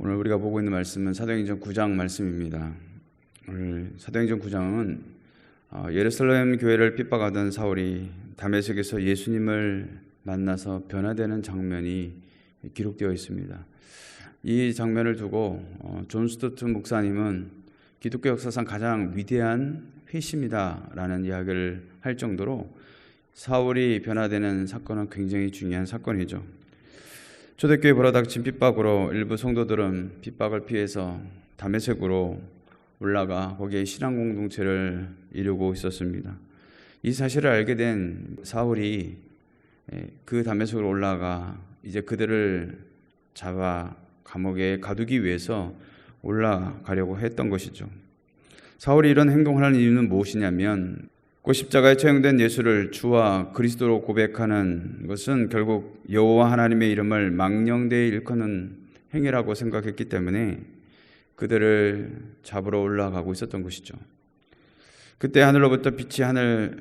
오늘 우리가 보고 있는 말씀은 사도행전 9장 말씀입니다. 오늘 사도행전 9장은 예루살렘 교회를 핍박하던 사울이 다메섹에서 예수님을 만나서 변화되는 장면이 기록되어 있습니다. 이 장면을 두고 존 스토트 목사님은 기독교 역사상 가장 위대한 회심이다라는 이야기를 할 정도로 사울이 변화되는 사건은 굉장히 중요한 사건이죠. 초대교회 불어닥친 핍박으로 일부 성도들은 핍박을 피해서 다메섹으로 올라가 거기에 신앙 공동체를 이루고 있었습니다. 이 사실을 알게 된 사울이 그 다메섹으로 올라가 이제 그들을 잡아 감옥에 가두기 위해서 올라가려고 했던 것이죠. 사울이 이런 행동을 하는 이유는 무엇이냐면 그 십자가에 처형된 예수를 주와 그리스도로 고백하는 것은 결국 여호와 하나님의 이름을 망령되이 일컫는 행위라고 생각했기 때문에 그들을 잡으러 올라가고 있었던 것이죠. 그때 하늘로부터 빛이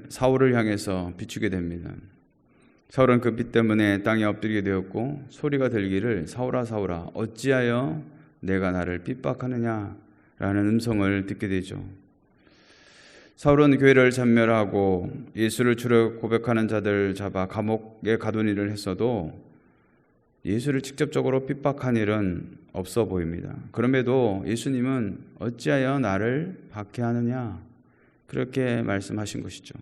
사울을 향해서 비추게 됩니다. 사울은 그 빛 때문에 땅에 엎드리게 되었고 소리가 들기를 사울아 사울아 어찌하여 내가 나를 핍박하느냐 라는 음성을 듣게 되죠. 사울은 교회를 전멸하고 예수를 주로 고백하는 자들 잡아 감옥에 가둔 일을 했어도 예수를 직접적으로 핍박한 일은 없어 보입니다. 그럼에도 예수님은 어찌하여 나를 박해하느냐 그렇게 말씀하신 것이죠.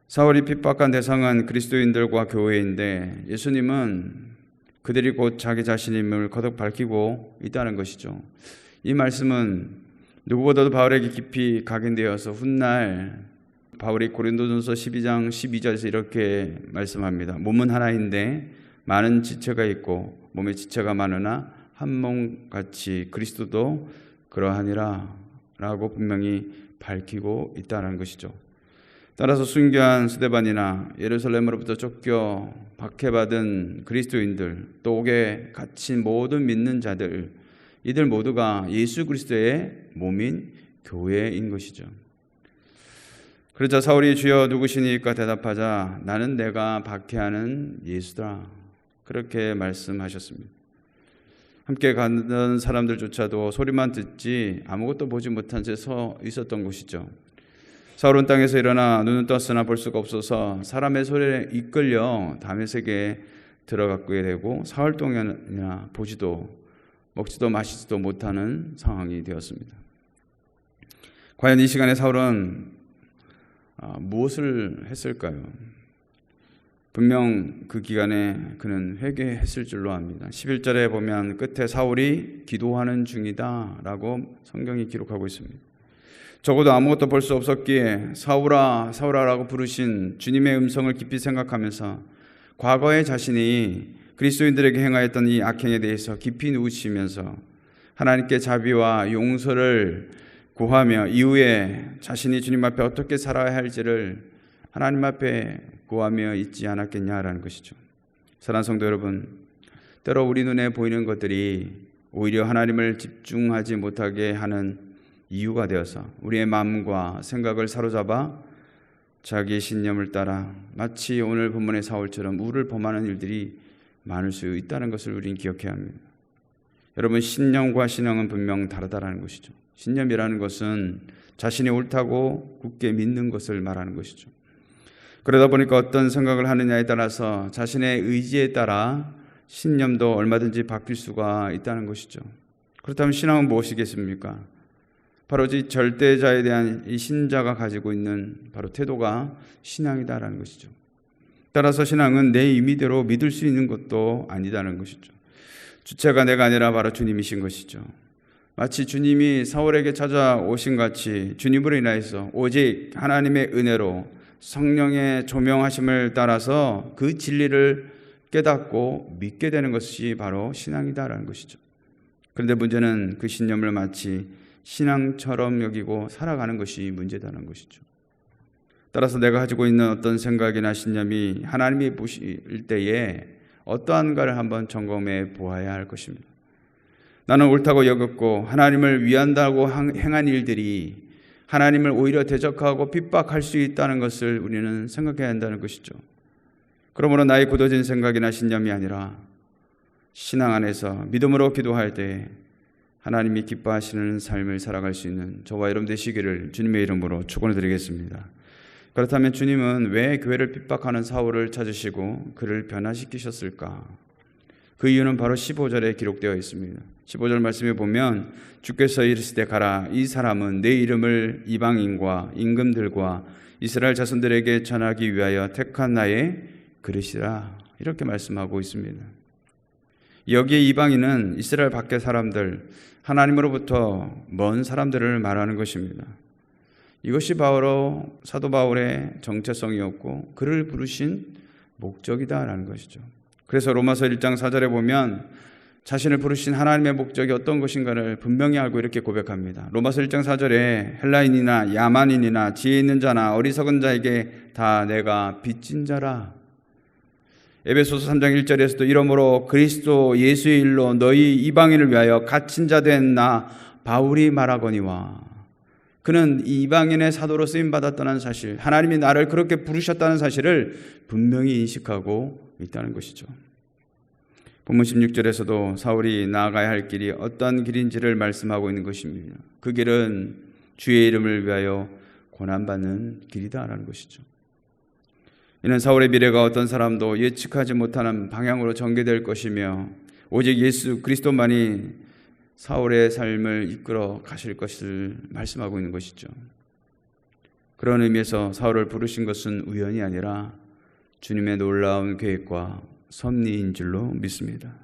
사울이 핍박한 대상은 그리스도인들과 교회인데 예수님은 그들이 곧 자기 자신임을 거듭 밝히고 있다는 것이죠. 이 말씀은 누구보다도 바울에게 깊이 각인되어서 훗날 바울이 고린도전서 12장 12절에서 이렇게 말씀합니다. 몸은 하나인데 많은 지체가 있고 몸에 지체가 많으나 한 몸같이 그리스도도 그러하니라 라고 분명히 밝히고 있다는 것이죠. 따라서 순교한 스데반이나 예루살렘으로부터 쫓겨 박해받은 그리스도인들 또 옥에 갇힌 모든 믿는 자들 이들 모두가 예수 그리스도의 몸인 교회인 것이죠. 그러자 사울이 주여 누구시니까 대답하자 나는 내가 박해하는 예수다 그렇게 말씀하셨습니다. 함께 가던 사람들조차도 소리만 듣지 아무것도 보지 못한 채 서 있었던 것이죠. 사울은 땅에서 일어나 눈은 떴으나 볼 수가 없어서 사람의 소리에 이끌려 다메섹에 들어가게 되고 사흘 동안이나 보지도 먹지도 마시지도 못하는 상황이 되었습니다. 과연 이 시간에 사울은 무엇을 했을까요? 분명 그 기간에 그는 회개했을 줄로 압니다. 11절에 보면 끝에 사울이 기도하는 중이다 라고 성경이 기록하고 있습니다. 적어도 아무것도 볼 수 없었기에 사울아 사울아라고 부르신 주님의 음성을 깊이 생각하면서 과거의 자신이 그리스도인들에게 행하였던 이 악행에 대해서 깊이 누우시면서 하나님께 자비와 용서를 구하며 이후에 자신이 주님 앞에 어떻게 살아야 할지를 하나님 앞에 구하며 있지 않았겠냐라는 것이죠. 사랑하는 성도 여러분, 때로 우리 눈에 보이는 것들이 오히려 하나님을 집중하지 못하게 하는 이유가 되어서 우리의 마음과 생각을 사로잡아 자기의 신념을 따라 마치 오늘 본문의 사울처럼 우를 범하는 일들이 많을 수 있다는 것을 우리는 기억해야 합니다. 여러분, 신념과 신앙은 분명 다르다는 것이죠. 신념이라는 것은 자신이 옳다고 굳게 믿는 것을 말하는 것이죠. 그러다 보니까 어떤 생각을 하느냐에 따라서 자신의 의지에 따라 신념도 얼마든지 바뀔 수가 있다는 것이죠. 그렇다면 신앙은 무엇이겠습니까? 바로 이 절대자에 대한 이 신자가 가지고 있는 바로 태도가 신앙이다라는 것이죠. 따라서 신앙은 내 임의대로 믿을 수 있는 것도 아니다는 것이죠. 주체가 내가 아니라 바로 주님이신 것이죠. 마치 주님이 사울에게 찾아오신 같이 주님으로 인하여서 오직 하나님의 은혜로 성령의 조명하심을 따라서 그 진리를 깨닫고 믿게 되는 것이 바로 신앙이다라는 것이죠. 그런데 문제는 그 신념을 마치 신앙처럼 여기고 살아가는 것이 문제다는 것이죠. 따라서 내가 가지고 있는 어떤 생각이나 신념이 하나님이 보실 때에 어떠한가를 한번 점검해 보아야 할 것입니다. 나는 옳다고 여겼고 하나님을 위한다고 행한 일들이 하나님을 오히려 대적하고 핍박할 수 있다는 것을 우리는 생각해야 한다는 것이죠. 그러므로 나의 굳어진 생각이나 신념이 아니라 신앙 안에서 믿음으로 기도할 때 하나님이 기뻐하시는 삶을 살아갈 수 있는 저와 여러분 되시기를 주님의 이름으로 축원을 드리겠습니다. 그렇다면 주님은 왜 교회를 핍박하는 사울을 찾으시고 그를 변화시키셨을까? 그 이유는 바로 15절에 기록되어 있습니다. 15절 말씀에 보면 주께서 이르시되 가라, 이 사람은 내 이름을 이방인과 임금들과 이스라엘 자손들에게 전하기 위하여 택한 나의 그릇이라, 이렇게 말씀하고 있습니다. 여기에 이방인은 이스라엘 밖의 사람들, 하나님으로부터 먼 사람들을 말하는 것입니다. 이것이 바로 사도 바울의 정체성이었고 그를 부르신 목적이다라는 것이죠. 그래서 로마서 1장 4절에 보면 자신을 부르신 하나님의 목적이 어떤 것인가를 분명히 알고 이렇게 고백합니다. 로마서 1장 4절에 헬라인이나 야만인이나 지혜 있는 자나 어리석은 자에게 다 내가 빚진 자라. 에베소서 3장 1절에서도 이러므로 그리스도 예수의 일로 너희 이방인을 위하여 갇힌 자 된 나 바울이 말하거니와. 그는 이방인의 사도로 쓰임받았다는 사실, 하나님이 나를 그렇게 부르셨다는 사실을 분명히 인식하고 있다는 것이죠. 본문 16절에서도 사울이 나아가야 할 길이 어떤 길인지를 말씀하고 있는 것입니다. 그 길은 주의 이름을 위하여 고난받는 길이다라는 것이죠. 이는 사울의 미래가 어떤 사람도 예측하지 못하는 방향으로 전개될 것이며 오직 예수 그리스도만이 사울의 삶을 이끌어 가실 것을 말씀하고 있는 것이죠. 그런 의미에서 사울을 부르신 것은 우연이 아니라 주님의 놀라운 계획과 섭리인 줄로 믿습니다.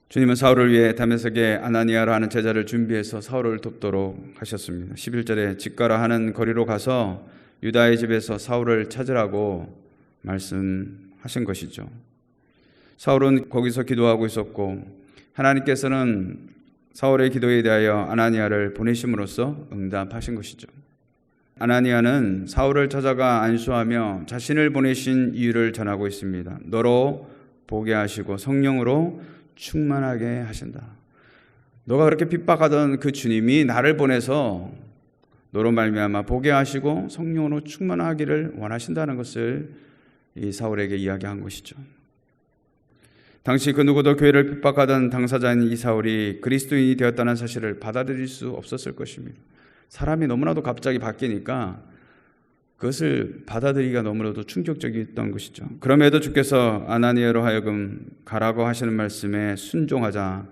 주님은 사울을 위해 다메섹에 아나니아라 하는 제자를 준비해서 사울을 돕도록 하셨습니다. 11절에 집가라 하는 거리로 가서 유다의 집에서 사울을 찾으라고 말씀하신 것이죠. 사울은 거기서 기도하고 있었고 하나님께서는 사울의 기도에 대하여 아나니아를 보내심으로써 응답하신 것이죠. 아나니아는 사울을 찾아가 안수하며 자신을 보내신 이유를 전하고 있습니다. 너로 보게 하시고 성령으로 충만하게 하신다. 너가 그렇게 핍박하던 그 주님이 나를 보내서 너로 말미암아 보게 하시고 성령으로 충만하기를 원하신다는 것을 이 사울에게 이야기한 것이죠. 당시 그 누구도 교회를 핍박하던 당사자인 이 사울이 그리스도인이 되었다는 사실을 받아들일 수 없었을 것입니다. 사람이 너무나도 갑자기 바뀌니까 그것을 받아들이기가 너무나도 충격적이었던 것이죠. 그럼에도 주께서 아나니아로 하여금 가라고 하시는 말씀에 순종하자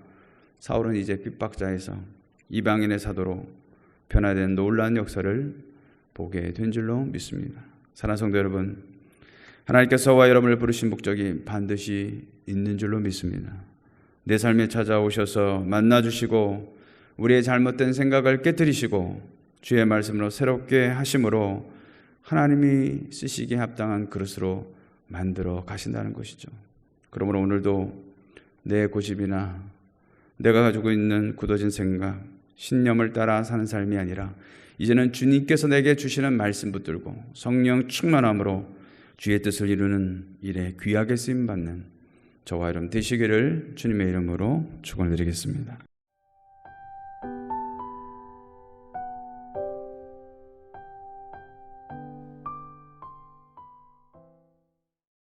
사울은 이제 핍박자에서 이방인의 사도로 변화된 놀라운 역사를 보게 된 줄로 믿습니다. 사랑하는 성도 여러분, 하나님께서 저와 여러분을 부르신 목적이 반드시 있는 줄로 믿습니다. 내 삶에 찾아오셔서 만나주시고 우리의 잘못된 생각을 깨뜨리시고 주의 말씀으로 새롭게 하심으로 하나님이 쓰시기에 합당한 그릇으로 만들어 가신다는 것이죠. 그러므로 오늘도 내 고집이나 내가 가지고 있는 굳어진 생각, 신념을 따라 사는 삶이 아니라 이제는 주님께서 내게 주시는 말씀 붙들고 성령 충만함으로 주의 뜻을 이루는 일에 귀하게 쓰임받는 저와 여러분 되시기를 주님의 이름으로 축원드리겠습니다.